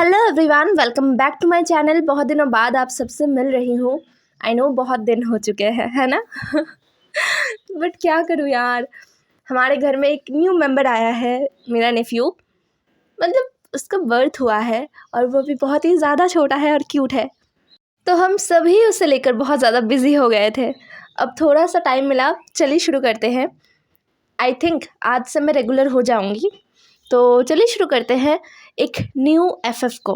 Hello everyone, welcome back to my channel. बहुत दिनों बाद आप सबसे मिल रही हूँ। आई नो बहुत दिन हो चुके हैं, है ना। बट क्या करूँ यार, हमारे घर में एक न्यू मेंबर आया है, मेरा नेफ्यू। मतलब उसका बर्थ हुआ है और वो भी बहुत ही ज़्यादा छोटा है और क्यूट है। तो हम सभी उसे लेकर बहुत ज़्यादा बिजी हो गए थे। अब थोड़ा सा टाइम मिला, चलिए शुरू करते हैं। आई थिंक आज से मैं रेगुलर हो जाऊँगी। तो चलिए शुरू करते हैं एक न्यू एफएफ को।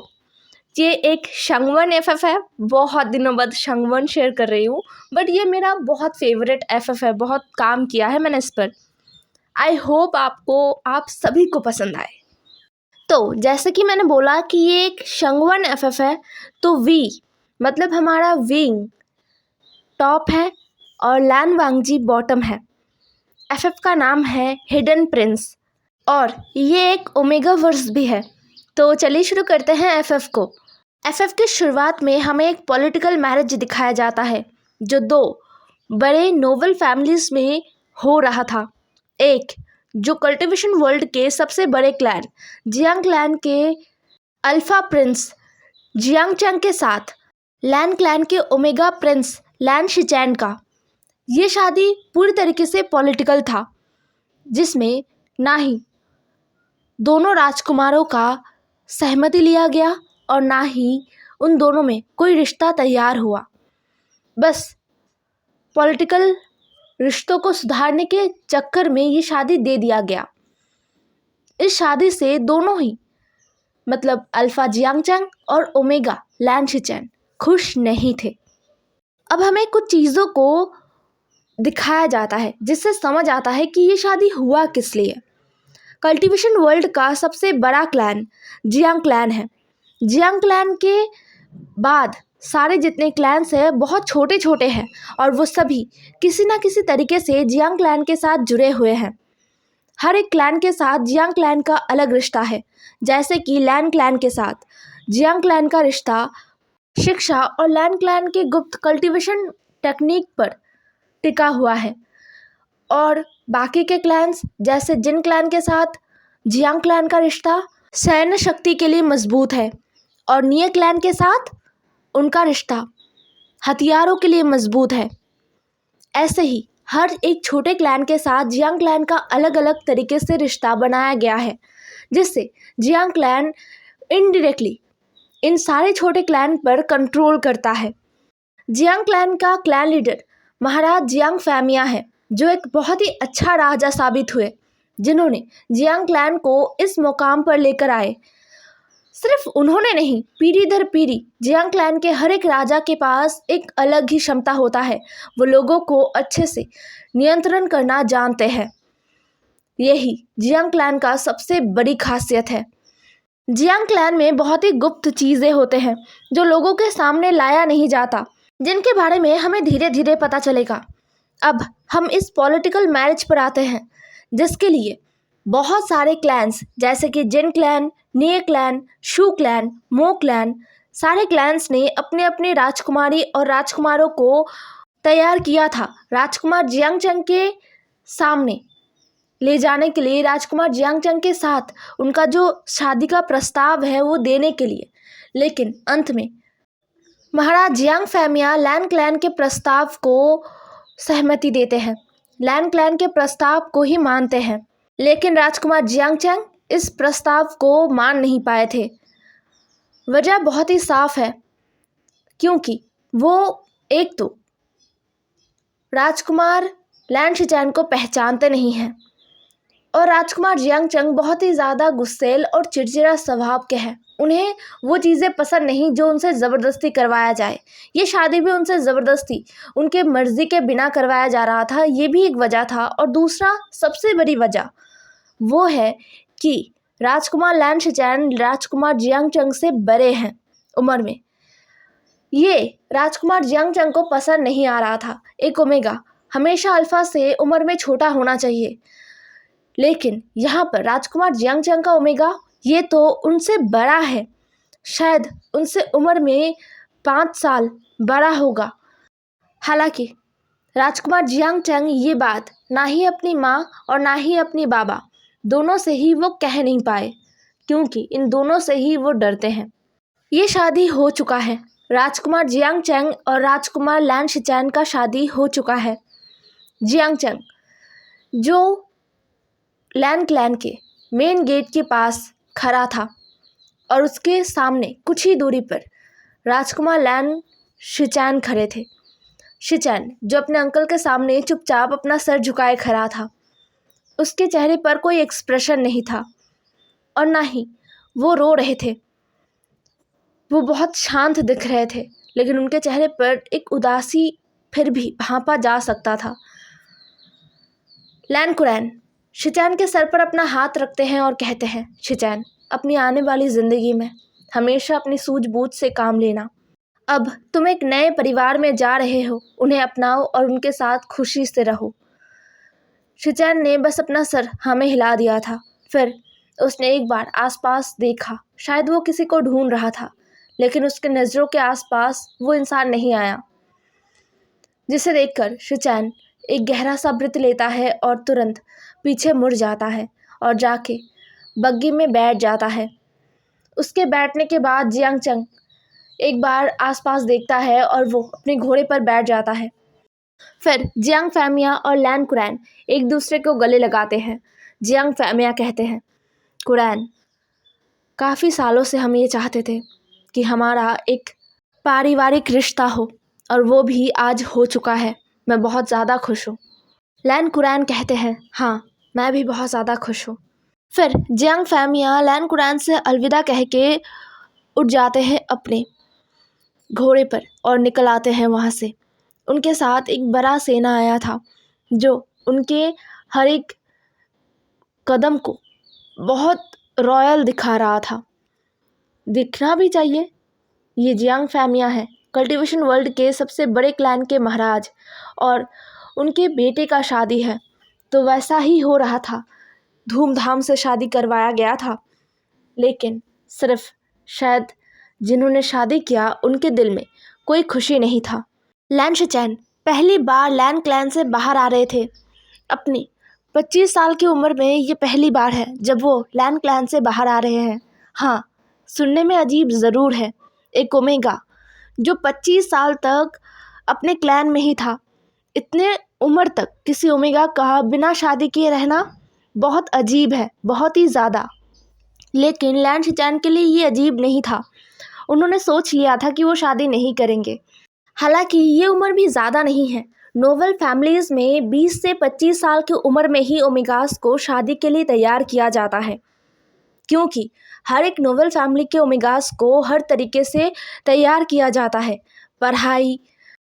ये एक शंगवन एफएफ है। बहुत दिनों बाद शंगवन शेयर कर रही हूँ, बट ये मेरा बहुत फेवरेट एफएफ है। बहुत काम किया है मैंने इस पर। आई होप आप सभी को पसंद आए। तो जैसे कि मैंने बोला कि ये एक शंगवन एफएफ है, तो वी मतलब हमारा विंग टॉप है और लैन वांगजी बॉटम है। एफएफ का नाम है हिडन प्रिंस और ये एक ओमेगा वर्स भी है। तो चलिए शुरू करते हैं एफएफ को। एफएफ की शुरुआत में हमें एक पॉलिटिकल मैरिज दिखाया जाता है जो दो बड़े नोबल फैमिलीज में हो रहा था। एक जो कल्टीवेशन वर्ल्ड के सबसे बड़े क्लैन जियांग क्लैन के अल्फा प्रिंस जियांग चंग के साथ लैन क्लैन के ओमेगा प्रिंस लैन शिचैन का। ये शादी पूरी तरीके से पॉलिटिकल था, जिसमें ना ही दोनों राजकुमारों का सहमति लिया गया और ना ही उन दोनों में कोई रिश्ता तैयार हुआ। बस पॉलिटिकल रिश्तों को सुधारने के चक्कर में ये शादी दे दिया गया। इस शादी से दोनों ही मतलब अल्फा जियांगचंग और ओमेगा लैन शिचैन खुश नहीं थे। अब हमें कुछ चीज़ों को दिखाया जाता है जिससे समझ आता है कि ये शादी हुआ किस लिए। कल्टीवेशन वर्ल्ड का सबसे बड़ा क्लैन जियांग क्लैन है। जियांग क्लैन के बाद सारे जितने क्लैन्स हैं बहुत छोटे छोटे हैं और वो सभी किसी ना किसी तरीके से जियांग क्लैन के साथ जुड़े हुए हैं। हर एक क्लैन के साथ जियांग क्लैन का अलग रिश्ता है। जैसे कि लैन क्लैन के साथ जियांग क्लैन का रिश्ता शिक्षा और लैन क्लैन के गुप्त कल्टीवेशन टेक्निक पर टिका हुआ है। और बाकी के क्लैन्स जैसे जिन क्लैन के साथ जियांग क्लैन का रिश्ता सैन्य शक्ति के लिए मजबूत है और निये क्लैन के साथ उनका रिश्ता हथियारों के लिए मजबूत है। ऐसे ही हर एक छोटे क्लैन के साथ जियांग क्लैन का अलग अलग तरीके से रिश्ता बनाया गया है, जिससे जियांग क्लैन इनडायरेक्टली इन सारे छोटे क्लैन पर कंट्रोल करता है। जियांग क्लैन का क्लैन लीडर महाराज जियांग फैमिया है, जो एक बहुत ही अच्छा राजा साबित हुए, जिन्होंने जियांग क्लैन को इस मुकाम पर लेकर आए। सिर्फ उन्होंने नहीं, पीढ़ी दर पीढ़ी जियांग क्लैन के हर एक राजा के पास एक अलग ही क्षमता होता है। वो लोगों को अच्छे से नियंत्रण करना जानते हैं। यही जियांग क्लैन का सबसे बड़ी खासियत है। जियांग क्लैन में बहुत ही गुप्त चीज़ें होते हैं जो लोगों के सामने लाया नहीं जाता, जिनके बारे में हमें धीरे धीरे पता चलेगा। अब हम इस पॉलिटिकल मैरिज पर आते हैं, जिसके लिए बहुत सारे क्लैन्स जैसे कि जिन क्लैन, निये क्लैन, शू क्लैन, मो क्लैन, सारे क्लैन्स ने अपने अपने राजकुमारी और राजकुमारों को तैयार किया था राजकुमार जियांगचंग के सामने ले जाने के लिए, राजकुमार जियांगचंग के साथ उनका जो शादी का प्रस्ताव है वो देने के लिए। लेकिन अंत में महाराज जियांग फैमिया लैन क्लैन के प्रस्ताव को सहमति देते हैं, लैन क्लैन के प्रस्ताव को ही मानते हैं। लेकिन राजकुमार जियांगचंग इस प्रस्ताव को मान नहीं पाए थे। वजह बहुत ही साफ है, क्योंकि वो एक तो राजकुमार लैन शिचैन को पहचानते नहीं हैं और राजकुमार जियांगचंग बहुत ही ज़्यादा गुस्सैल और चिड़चिड़ा स्वभाव के हैं। उन्हें वो चीज़ें पसंद नहीं जो उनसे ज़बरदस्ती करवाया जाए। ये शादी भी उनसे ज़बरदस्ती उनके मर्ज़ी के बिना करवाया जा रहा था, ये भी एक वजह था। और दूसरा सबसे बड़ी वजह वो है कि राजकुमार लैन शिचैन राजकुमार जियांगचंग से बड़े हैं उम्र में। ये राजकुमार जियांगचंग को पसंद नहीं आ रहा था। एक ओमेगा हमेशा अल्फा से उम्र में छोटा होना चाहिए, लेकिन यहाँ पर राजकुमार जियांगचंग का ओमेगा ये तो उनसे बड़ा है, शायद उनसे उम्र में 5 साल बड़ा होगा। हालांकि राजकुमार जियांगचंग ये बात ना ही अपनी माँ और ना ही अपनी बाबा दोनों से ही वो कह नहीं पाए, क्योंकि इन दोनों से ही वो डरते हैं। ये शादी हो चुका है। राजकुमार जियांग चैंग और राजकुमार लैन शिचैन का शादी हो चुका है। जियांग चैंग जो लैन क्लैन के मेन गेट के पास खड़ा था और उसके सामने कुछ ही दूरी पर राजकुमार लैन शिचैन खड़े थे। शिचैन जो अपने अंकल के सामने चुपचाप अपना सर झुकाए खड़ा था। उसके चेहरे पर कोई एक्सप्रेशन नहीं था और ना ही वो रो रहे थे। वो बहुत शांत दिख रहे थे, लेकिन उनके चेहरे पर एक उदासी फिर भी भांपा जा सकता था। लैन कुरैन शिचैन के सर पर अपना हाथ रखते हैं और कहते हैं, शिचैन, अपनी आने वाली ज़िंदगी में हमेशा अपनी सूझबूझ से काम लेना। अब तुम एक नए परिवार में जा रहे हो, उन्हें अपनाओ और उनके साथ खुशी से रहो। शिचैन ने बस अपना सर हमें हिला दिया था। फिर उसने एक बार आसपास देखा। शायद वो किसी को ढूंढ रहा था, लेकिन उसके नज़रों के आसपास वो इंसान नहीं आया। जिसे देखकर शिचैन एक गहरा सा ब्रीथ लेता है और तुरंत पीछे मुड़ जाता है और जाके बग्गी में बैठ जाता है। उसके बैठने के बाद जियांग चैंग एक बार आसपास देखता है और वो अपने घोड़े पर बैठ जाता है। फिर जियांग फैमिया और लैन कुरैन एक दूसरे को गले लगाते हैं। जियांग फैमिया कहते हैं, कुरैन, काफ़ी सालों से हम ये चाहते थे कि हमारा एक पारिवारिक रिश्ता हो और वो भी आज हो चुका है। मैं बहुत ज़्यादा खुश हूँ। लैन कुरैन कहते हैं, हाँ, मैं भी बहुत ज़्यादा खुश हूँ। फिर जियांग फैमिया लैन कुरैन से अलविदा कह के उठ जाते हैं अपने घोड़े पर और निकल आते हैं वहाँ से। उनके साथ एक बड़ा सेना आया था जो उनके हर एक कदम को बहुत रॉयल दिखा रहा था। दिखना भी चाहिए। ये जियांग फैमिया है, कल्टीवेशन वर्ल्ड के सबसे बड़े क्लैन के महाराज, और उनके बेटे का शादी है, तो वैसा ही हो रहा था। धूमधाम से शादी करवाया गया था, लेकिन सिर्फ शायद जिन्होंने शादी किया उनके दिल में कोई खुशी नहीं था। लैन शिचैन पहली बार लैन क्लैन से बाहर आ रहे थे। अपनी 25 साल की उम्र में ये पहली बार है जब वो लैन क्लैन से बाहर आ रहे हैं। हाँ, सुनने में अजीब ज़रूर है, एक ओमेगा जो 25 साल तक अपने क्लैन में ही था, इतने उम्र तक किसी ओमेगा का बिना शादी किए रहना बहुत अजीब है, बहुत ही ज़्यादा। लेकिन लैन शिचैन के लिए ये अजीब नहीं था। उन्होंने सोच लिया था कि वो शादी नहीं करेंगे। हालांकि ये उम्र भी ज़्यादा नहीं है। नोबल फैमिलीज़ में 20 से 25 साल की उम्र में ही ओमेगास को शादी के लिए तैयार किया जाता है, क्योंकि हर एक नोबल फैमिली के ओमेगास को हर तरीके से तैयार किया जाता है। पढ़ाई,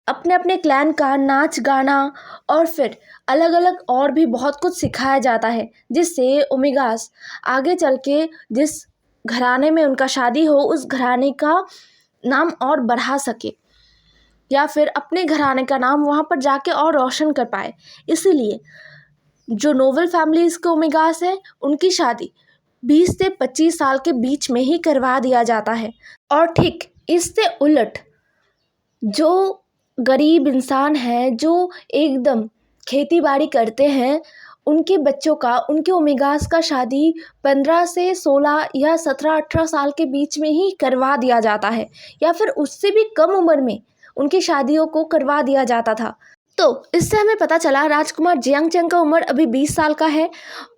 अपने अपने क्लैन का नाच गाना और फिर अलग अलग और भी बहुत कुछ सिखाया जाता है, जिससे ओमेगास आगे चल के जिस घराने में उनका शादी हो उस घराने का नाम और बढ़ा सके, या फिर अपने घराने का नाम वहाँ पर जाके और रोशन कर पाए। इसीलिए जो नोबल फैमिलीज़ के ओमेगास हैं उनकी शादी 20 से 25 साल के बीच में ही करवा दिया जाता है। और ठीक इससे उलट जो गरीब इंसान हैं, जो एकदम खेती बाड़ी करते हैं, उनके बच्चों का, उनके ओमेगास का शादी 15 से 16 या 17-18 साल के बीच में ही करवा दिया जाता है, या फिर उससे भी कम उम्र में उनकी शादियों को करवा दिया जाता था। तो इससे हमें पता चला राजकुमार जियांग चैंग का उम्र अभी 20 साल का है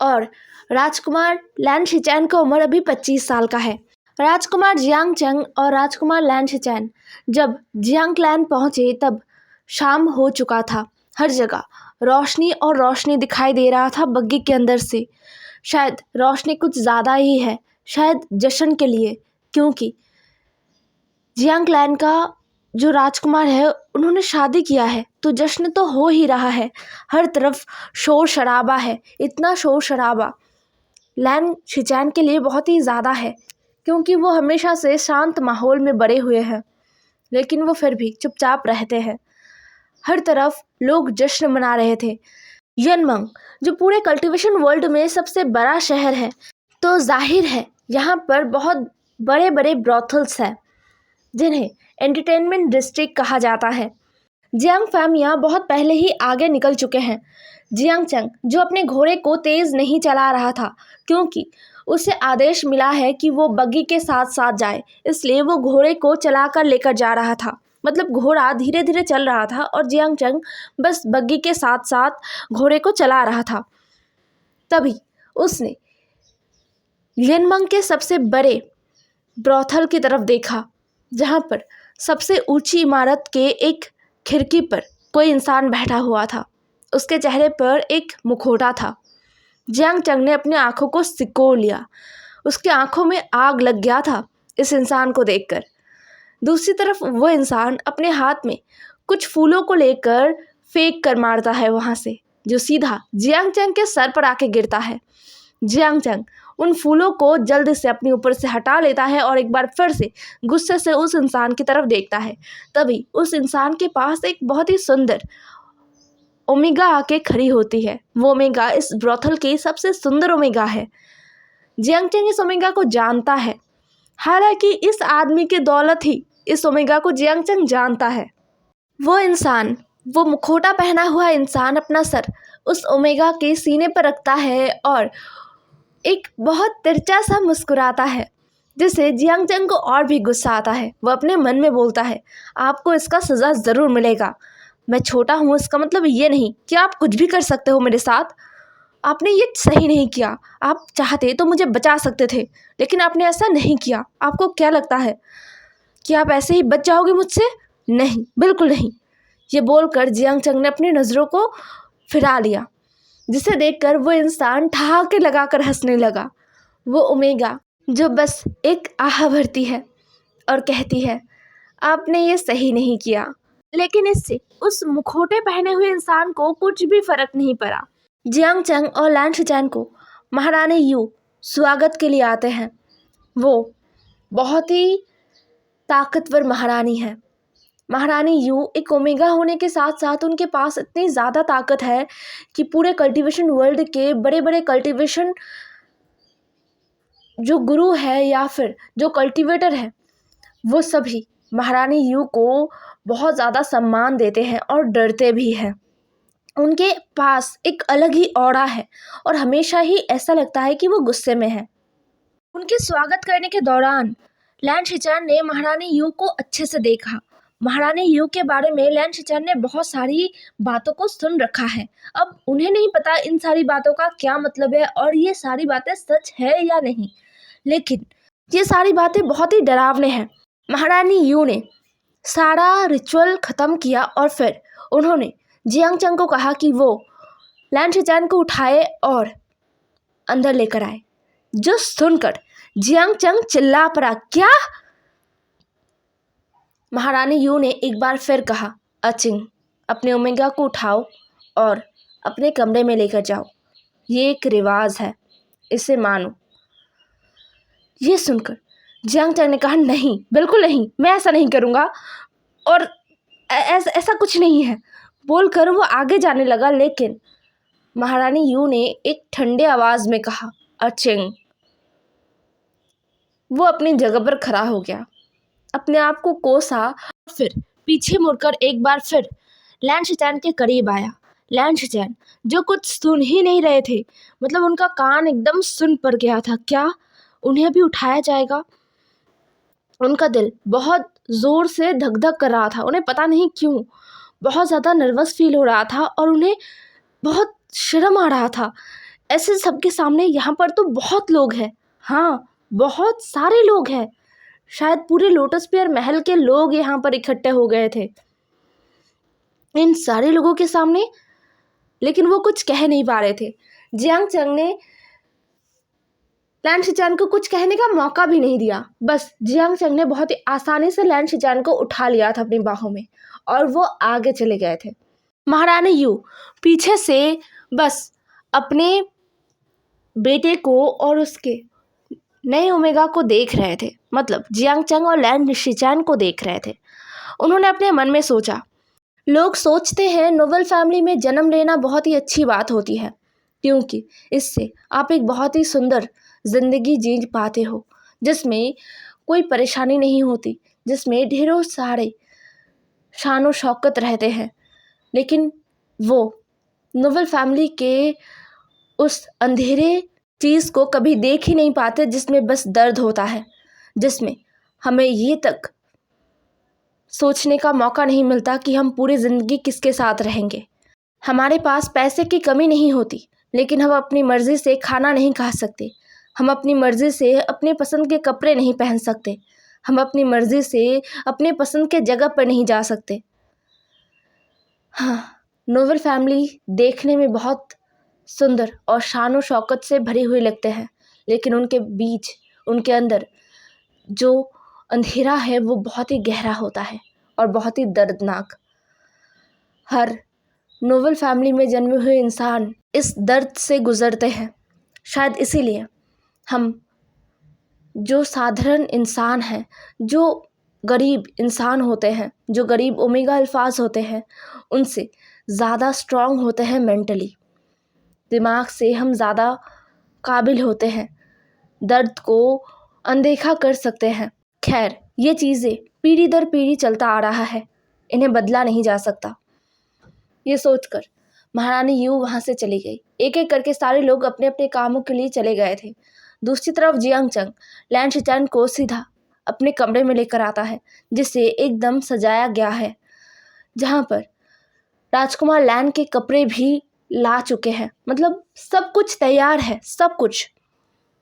और राजकुमार लैन शिचैन का उम्र अभी 25 साल का है। राजकुमार जियांग चैंग और राजकुमार लैन शिचैन जब जियांग क्लैन पहुँचे तब शाम हो चुका था। हर जगह रोशनी और रोशनी दिखाई दे रहा था बग्गी के अंदर से। शायद रोशनी कुछ ज़्यादा ही है, शायद जश्न के लिए, क्योंकि जियांग क्लैन का जो राजकुमार है उन्होंने शादी किया है, तो जश्न तो हो ही रहा है। हर तरफ शोर शराबा है, इतना शोर शराबा लैन शिचैन के लिए बहुत ही ज़्यादा है, क्योंकि वो हमेशा से शांत माहौल में बड़े हुए हैं, लेकिन वो फिर भी चुपचाप रहते हैं। हर तरफ लोग जश्न मना रहे थे। यनमंग जो पूरे कल्टीवेशन वर्ल्ड में सबसे बड़ा शहर है, तो जाहिर है यहाँ पर बहुत बड़े बड़े ब्रॉथल्स हैं जिन्हें एंटरटेनमेंट डिस्ट्रिक्ट कहा जाता है। जियांग फैमिया बहुत पहले ही आगे निकल चुके हैं। जियांग चैंग जो अपने घोड़े को तेज़ नहीं चला रहा था, क्योंकि उसे आदेश मिला है कि वो बग्गी के साथ साथ जाए, इसलिए वो घोड़े को चलाकर लेकर जा रहा था। मतलब घोड़ा धीरे धीरे चल रहा था और जियांग चंग बस बग्गी के साथ साथ घोड़े को चला रहा था। तभी उसने लिनमंग के सबसे बड़े ब्रॉथल की तरफ देखा, जहाँ पर सबसे ऊंची इमारत के एक खिड़की पर कोई इंसान बैठा हुआ था। उसके चेहरे पर एक मुखौटा था। जियांग चंग ने अपनी आंखों को सिकोड़ लिया। उसकी आंखों में आग लग गया था इस इंसान को देखकर। दूसरी तरफ वो इंसान अपने हाथ में कुछ फूलों को लेकर फेंक कर मारता है वहाँ से, जो सीधा जियांग चंग के सर पर आके गिरता है। जियांग चंग उन फूलों को जल्द से अपने ऊपर से हटा लेता है और एक बार फिर से गुस्से से उस इंसान की तरफ देखता है। तभी उस इंसान के पास एक बहुत ही सुंदर ओमेगा आके खड़ी होती है। वो ओमेगा इस ब्रॉथल की सबसे सुंदर ओमेगा है। जियांग चंग इस ओमेगा को जानता है, हालांकि इस आदमी की दौलत ही इस ओमेगा को जियांग चंग जानता है। वो इंसान, वो मुखौटा पहना हुआ इंसान अपना सर उस ओमेगा के सीने पर रखता है और एक बहुत तिरछा सा मुस्कुराता है, जिससे जियांग चंग को और भी गुस्सा आता है। वो अपने मन में बोलता है, आपको इसका सज़ा ज़रूर मिलेगा। मैं छोटा हूँ इसका मतलब ये नहीं कि आप कुछ भी कर सकते हो मेरे साथ। आपने ये सही नहीं किया। आप चाहते तो मुझे बचा सकते थे, लेकिन आपने ऐसा नहीं किया। आपको क्या लगता है कि आप ऐसे ही बच जाओगे मुझसे? नहीं, बिल्कुल नहीं। ये बोलकर जियांग चंग ने अपनी नज़रों को फिरा लिया, जिसे देखकर वो इंसान ठहाके लगाकर हंसने लगा। वो ओमेगा जो बस एक आह भरती है और कहती है, आपने ये सही नहीं किया। लेकिन इससे उस मुखौटे पहने हुए इंसान को कुछ भी फर्क नहीं पड़ा। जियांग चंग और लैन शिचैन को महारानी यू स्वागत के लिए आते हैं। वो बहुत ही ताकतवर महारानी है। महारानी यू एक ओमेगा होने के साथ साथ उनके पास इतनी ज़्यादा ताकत है कि पूरे कल्टीवेशन वर्ल्ड के बड़े बड़े कल्टीवेशन जो गुरु है या फिर जो कल्टीवेटर है, वो सभी महारानी यू को बहुत ज़्यादा सम्मान देते हैं और डरते भी हैं। उनके पास एक अलग ही ऑरा है और हमेशा ही ऐसा लगता है कि वो गुस्से में है। उनके स्वागत करने के दौरान लैन शिचैन ने महारानी यू को अच्छे से देखा। महारानी यू के बारे में लैन शिचैन ने बहुत सारी बातों को सुन रखा है। अब उन्हें नहीं पता इन सारी बातों का क्या मतलब है और ये सारी बातें सच है या नहीं, लेकिन ये सारी बातें बहुत ही डरावने हैं। महारानी यू ने सारा रिचुअल ख़त्म किया और फिर उन्होंने जियांग चंग को कहा कि वो लैन शिचैन को उठाए और अंदर लेकर आए। जो सुनकर जियांग चंग चिल्ला पड़ा, क्या? महारानी यू ने एक बार फिर कहा, अचिंग, अपने ओमेगा को उठाओ और अपने कमरे में लेकर जाओ। ये एक रिवाज है, इसे मानो। ये सुनकर जियांग चंग ने कहा, नहीं, बिल्कुल नहीं, मैं ऐसा नहीं करूँगा और ऐसा कुछ नहीं है बोलकर वो आगे जाने लगा। लेकिन महारानी यू ने एक ठंडे आवाज़ में कहा, अचिंग। वो अपनी जगह पर खड़ा हो गया, अपने आप को कोसा, फिर पीछे मुड़कर एक बार फिर लैन शिचैन के करीब आया। लैन शिचैन जो कुछ सुन ही नहीं रहे थे, मतलब उनका कान एकदम सुन पड़ गया था। क्या उन्हें भी उठाया जाएगा? उनका दिल बहुत ज़ोर से धक धक कर रहा था। उन्हें पता नहीं क्यों बहुत ज़्यादा नर्वस फील हो रहा था और उन्हें बहुत शर्म आ रहा था। ऐसे सबके सामने यहाँ पर तो बहुत लोग हैं, हाँ, बहुत सारे लोग हैं। शायद पूरे लोटस पेयर महल के लोग यहाँ पर इकट्ठे हो गए थे इन सारे लोगों के सामने, लेकिन वो कुछ कह नहीं पा रहे थे। जियांग चंग ने लैन शिचैन को कुछ कहने का मौका भी नहीं दिया। बस जियांग चंग ने बहुत ही आसानी से लैन शिचैन को उठा लिया था अपनी बाहों में और वो आगे चले गए थे। महारानी यू पीछे से बस अपने बेटे को और उसके नए ओमेगा को देख रहे थे, मतलब जियांग चंग और लैन शिचैन को देख रहे थे। उन्होंने अपने मन में सोचा, लोग सोचते हैं नोबल फैमिली में जन्म लेना बहुत ही अच्छी बात होती है, क्योंकि इससे आप एक बहुत ही सुंदर ज़िंदगी जी पाते हो, जिसमें कोई परेशानी नहीं होती, जिसमें ढेरों सारे शान और शौकत रहते हैं। लेकिन वो नोबल फैमिली के उस अंधेरे चीज़ को कभी देख ही नहीं पाते जिसमें बस दर्द होता है, जिसमें हमें ये तक सोचने का मौका नहीं मिलता कि हम पूरी ज़िंदगी किसके साथ रहेंगे। हमारे पास पैसे की कमी नहीं होती, लेकिन हम अपनी मर्ज़ी से खाना नहीं खा सकते। हम अपनी मर्ज़ी से अपने पसंद के कपड़े नहीं पहन सकते। हम अपनी मर्ज़ी से अपने पसंद के जगह पर नहीं जा सकते। हाँ, नोबल फैमिली देखने में बहुत सुंदर और शान और शौकत से भरी हुई लगते हैं, लेकिन उनके बीच, उनके अंदर जो अंधेरा है वो बहुत ही गहरा होता है और बहुत ही दर्दनाक। हर नोबल फैमिली में जन्मे हुए इंसान इस दर्द से गुजरते हैं। शायद इसीलिए हम जो साधारण इंसान हैं, जो गरीब इंसान होते हैं, जो गरीब ओमेगा अल्फाज होते हैं, उनसे ज़्यादा स्ट्रॉन्ग होते हैं मेंटली। दिमाग से हम ज़्यादा काबिल होते हैं, दर्द को अनदेखा कर सकते हैं। खैर, ये चीज़ें पीढ़ी दर पीढ़ी चलता आ रहा है, इन्हें बदला नहीं जा सकता। ये सोचकर महारानी यू वहाँ से चली गई। एक एक करके सारे लोग अपने अपने कामों के लिए चले गए थे। दूसरी तरफ जियांगचंग लैन शिचैन को सीधा अपने कमरे में लेकर आता है, जिसे एकदम सजाया गया है, जहाँ पर राजकुमार लैन के कपड़े भी ला चुके हैं। मतलब सब कुछ तैयार है, सब कुछ।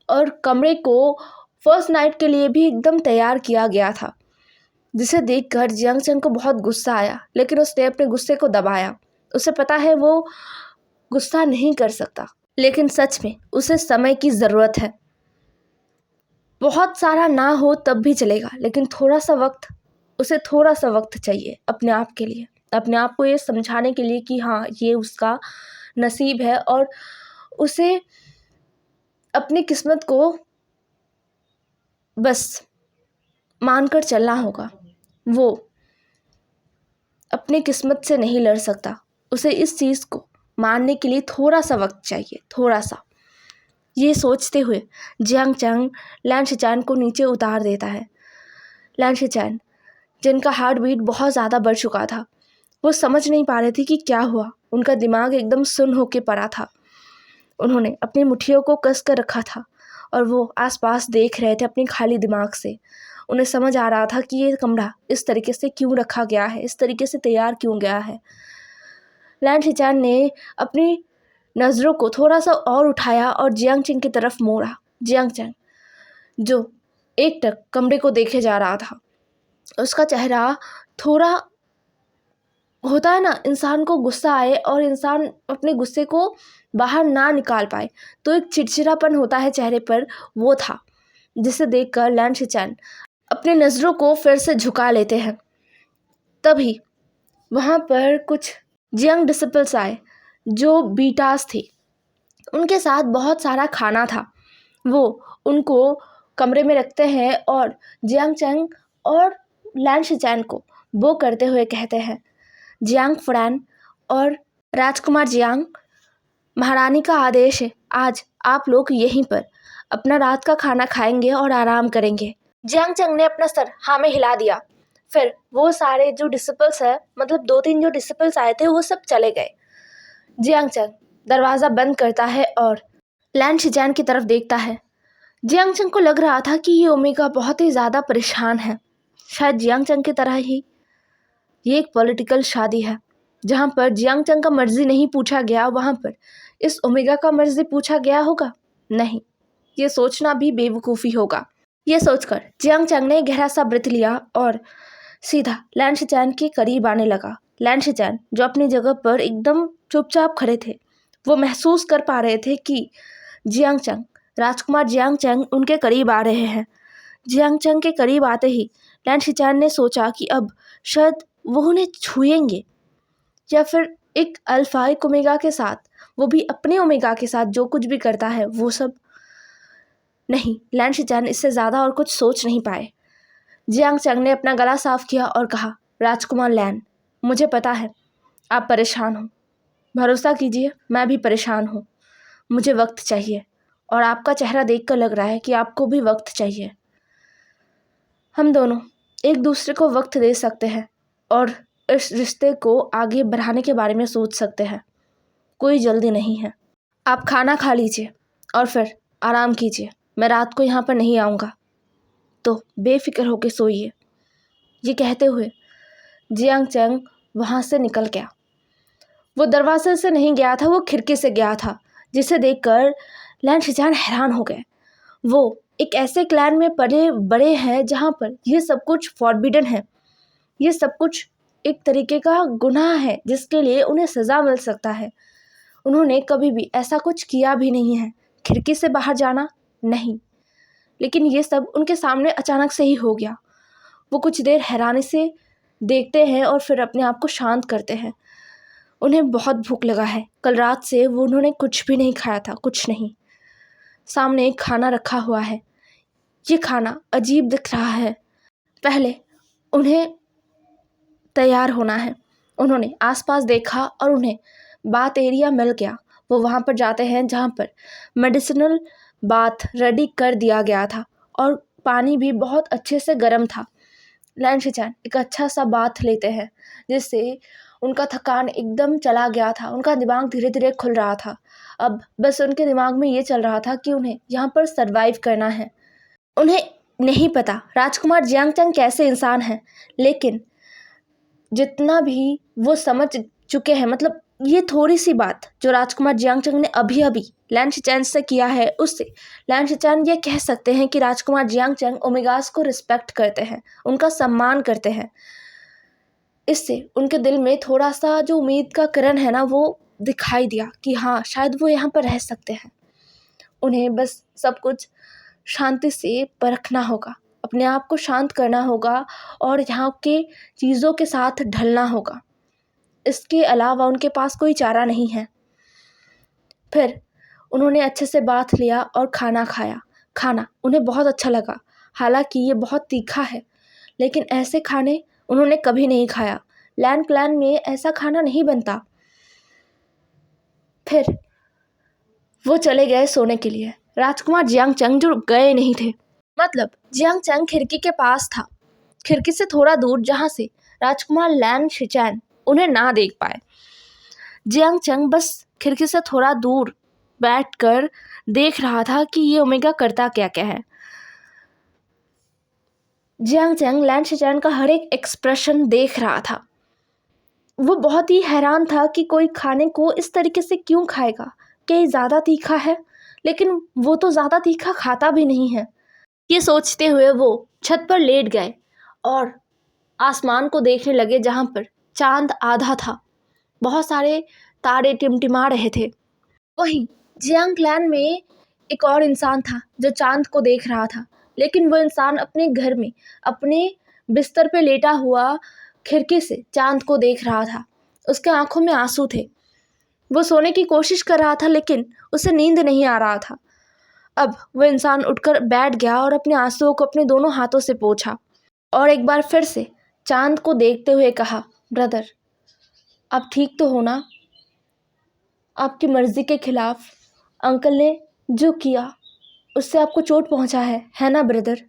और कमरे को फर्स्ट नाइट के लिए भी एकदम तैयार किया गया था, जिसे देखकर जियांगचंग को बहुत गुस्सा आया, लेकिन उसने अपने गुस्से को दबाया। उसे पता है वो गुस्सा नहीं कर सकता, लेकिन सच में उसे समय की ज़रूरत है। बहुत सारा ना हो तब भी चलेगा, लेकिन उसे थोड़ा सा वक्त चाहिए अपने आप के लिए, अपने आप को ये समझाने के लिए कि हाँ, ये उसका नसीब है और उसे अपनी किस्मत को बस मानकर चलना होगा। वो अपनी किस्मत से नहीं लड़ सकता, उसे इस चीज़ को मानने के लिए थोड़ा सा वक्त चाहिए, थोड़ा सा। ये सोचते हुए जियांगचंग लैन शिचैन को नीचे उतार देता है। लैन शिचैन, जिनका हार्ट बीट बहुत ज़्यादा बढ़ चुका था, वो समझ नहीं पा रहे थे कि क्या हुआ। उनका दिमाग एकदम सुन्न होके पड़ा था। उन्होंने अपनी मुट्ठियों को कस कर रखा था और वो आसपास देख रहे थे अपने खाली दिमाग से। उन्हें समझ आ रहा था कि ये कमरा इस तरीके से क्यों रखा गया है, इस तरीके से तैयार क्यों गया है। लैन शिचैन ने अपनी नज़रों को थोड़ा सा और उठाया और जियांगचंग की तरफ मोड़ा। जियांगचंग, जो एकटक कमरे को देखे जा रहा था, उसका चेहरा थोड़ा होता है ना, इंसान को गुस्सा आए और इंसान अपने गुस्से को बाहर ना निकाल पाए तो एक चिड़चिड़ापन होता है चेहरे पर, वो था, जिसे देखकर लैन शिचैन अपने नज़रों को फिर से झुका लेते हैं। तभी वहाँ पर कुछ यंग डिसिपल्स आए जो बीटास थे। उनके साथ बहुत सारा खाना था। वो उनको कमरे में रखते हैं और जियांगचंग और लैन शिचैन को वो करते हुए कहते हैं, जियांग फुरैन और राजकुमार जियांग, महारानी का आदेश है, आज आप लोग यहीं पर अपना रात का खाना खाएंगे और आराम करेंगे। जियांगचंग ने अपना सर हाँ में हिला दिया। फिर वो सारे जो डिसिपल्स है, मतलब 2-3 जो डिसिपल्स आए थे, वो सब चले गए। जियांगचंग दरवाज़ा बंद करता है और लैन शिचैन की तरफ देखता है। जियांगचंग को लग रहा था कि ये ओमेगा बहुत ही ज़्यादा परेशान है। शायद जियांगचंग की तरह ही ये एक पॉलिटिकल शादी है, जहाँ पर जियांगचंग का मर्जी नहीं पूछा गया, वहाँ पर इस ओमेगा का मर्जी पूछा गया होगा? नहीं, ये सोचना भी बेवकूफ़ी होगा। ये सोचकर जियांगचंग ने गहरा सा ब्रेथ लिया और सीधा लैन शिचैन के करीब आने लगा। लैन शिचैन, जो अपनी जगह पर एकदम चुपचाप खड़े थे, वो महसूस कर पा रहे थे कि जियांगचंग, राजकुमार जियांगचंग उनके करीब आ रहे हैं। जियांगचंग के करीब आते ही लैन शिचैन ने सोचा कि अब शायद वो उन्हें छुएंगे, या फिर एक अल्फा, एक ओमेगा के साथ, वो भी अपने ओमेगा के साथ जो कुछ भी करता है वो सब। नहीं, लैन शिचैन इससे ज़्यादा और कुछ सोच नहीं पाए। जियांगचंग ने अपना गला साफ किया और कहा, राजकुमार लैन, मुझे पता है आप परेशान हो, भरोसा कीजिए मैं भी परेशान हूँ। मुझे वक्त चाहिए और आपका चेहरा देखकर लग रहा है कि आपको भी वक्त चाहिए। हम दोनों एक दूसरे को वक्त दे सकते हैं और इस रिश्ते को आगे बढ़ाने के बारे में सोच सकते हैं। कोई जल्दी नहीं है। आप खाना खा लीजिए और फिर आराम कीजिए, मैं रात को यहाँ पर नहीं आऊँगा, तो बेफिक्र होकर सोइए। ये कहते हुए जियांग चैंग वहाँ से निकल गया। वो दरवाजे से नहीं गया था, वो खिड़की से गया था, जिसे देखकर लैन शिचान हैरान हो गए। वो एक ऐसे क्लैन में पले बड़े हैं जहाँ पर ये सब कुछ फॉरबिडन है, ये सब कुछ एक तरीके का गुनाह है जिसके लिए उन्हें सज़ा मिल सकता है। उन्होंने कभी भी ऐसा कुछ किया भी नहीं है, खिड़की से बाहर जाना नहीं, लेकिन ये सब उनके सामने अचानक से ही हो गया। वो कुछ देर हैरानी से देखते हैं और फिर अपने आप को शांत करते हैं। उन्हें बहुत भूख लगा है, कल रात से वो उन्होंने कुछ भी नहीं खाया था, कुछ नहीं। सामने एक खाना रखा हुआ है, ये खाना अजीब दिख रहा है, पहले उन्हें तैयार होना है। उन्होंने आसपास देखा और उन्हें बाथ एरिया मिल गया। वो वहाँ पर जाते हैं जहाँ पर मेडिसिनल बाथ रेडी कर दिया गया था और पानी भी बहुत अच्छे से गर्म था। लैन शिचान एक अच्छा सा बाथ लेते हैं जिससे उनका थकान एकदम चला गया था, उनका दिमाग धीरे धीरे खुल रहा था। अब बस उनके दिमाग में ये चल रहा था कि उन्हें यहाँ पर सरवाइव करना है। उन्हें नहीं पता राजकुमार जियांग चैंग कैसे इंसान हैं, लेकिन जितना भी वो समझ चुके हैं, मतलब ये थोड़ी सी बात जो राजकुमार जियांग चैंग ने अभी अभी लैन शिचान से किया है, उससे लैन शिचान ये कह सकते हैं कि राजकुमार जियांग चैंग ओमेगास को रिस्पेक्ट करते हैं, उनका सम्मान करते हैं। इससे उनके दिल में थोड़ा सा जो उम्मीद का किरण है ना, वो दिखाई दिया कि हाँ शायद वो यहाँ पर रह सकते हैं। उन्हें बस सब कुछ शांति से परखना होगा, अपने आप को शांत करना होगा और यहाँ के चीज़ों के साथ ढलना होगा। इसके अलावा उनके पास कोई चारा नहीं है। फिर उन्होंने अच्छे से बाथ लिया और खाना खाया। खाना उन्हें बहुत अच्छा लगा, हालांकि ये बहुत तीखा है, लेकिन ऐसे खाने उन्होंने कभी नहीं खाया। लैन क्लैन में ऐसा खाना नहीं बनता। फिर वो चले गए सोने के लिए। राजकुमार जियांग चैंग जो गए नहीं थे, मतलब जियांग चैंग खिड़की के पास था, खिड़की से थोड़ा दूर जहाँ से राजकुमार लैन शिचान उन्हें ना देख पाए। जियांग चैंग बस खिड़की से थोड़ा दूर बैठकर देख रहा था कि ये ओमेगा करता क्या क्या है। जियांग चैंग लैन शिचान का हर एक एक्सप्रेशन देख रहा था। वो बहुत ही हैरान था कि कोई खाने को इस तरीके से क्यों खाएगा, कि ये ज़्यादा तीखा है, लेकिन वो तो ज़्यादा तीखा खाता भी नहीं है। ये सोचते हुए वो छत पर लेट गए और आसमान को देखने लगे जहाँ पर चांद आधा था, बहुत सारे तारे टिमटिमा रहे थे। वहीं जियांग क्लैन में एक और इंसान था जो चांद को देख रहा था, लेकिन वो इंसान अपने घर में अपने बिस्तर पे लेटा हुआ खिड़की से चांद को देख रहा था। उसके आंखों में आंसू थे, वो सोने की कोशिश कर रहा था लेकिन उसे नींद नहीं आ रहा था। अब वो इंसान उठकर बैठ गया और अपने आंसुओं को अपने दोनों हाथों से पोंछा और एक बार फिर से चांद को देखते हुए कहा, ब्रदर आप ठीक तो हो ना? आपकी मर्जी के खिलाफ अंकल ने जो किया उससे आपको चोट पहुंचा है ना ब्रदर?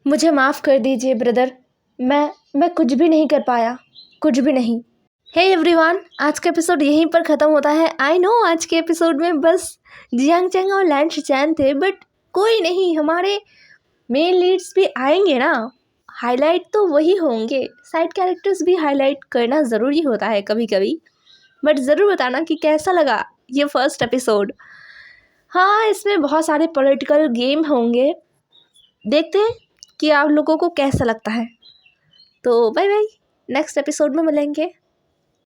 मुझे माफ़ कर दीजिए ब्रदर, मैं कुछ भी नहीं कर पाया, कुछ भी नहीं। हे एवरीवन, आज का एपिसोड यहीं पर ख़त्म होता है। आई नो आज के एपिसोड में बस जियांग चैंग और लैन शिचान थे, बट कोई नहीं, हमारे मेन लीड्स भी आएंगे ना, हाईलाइट तो वही होंगे। साइड कैरेक्टर्स भी हाईलाइट करना ज़रूरी होता है कभी कभी। बट ज़रूर बताना कि कैसा लगा ये फर्स्ट एपिसोड। हाँ, इसमें बहुत सारे पॉलिटिकल गेम होंगे, देखते हैं कि आप लोगों को कैसा लगता है। तो बाय बाय, नेक्स्ट एपिसोड में मिलेंगे।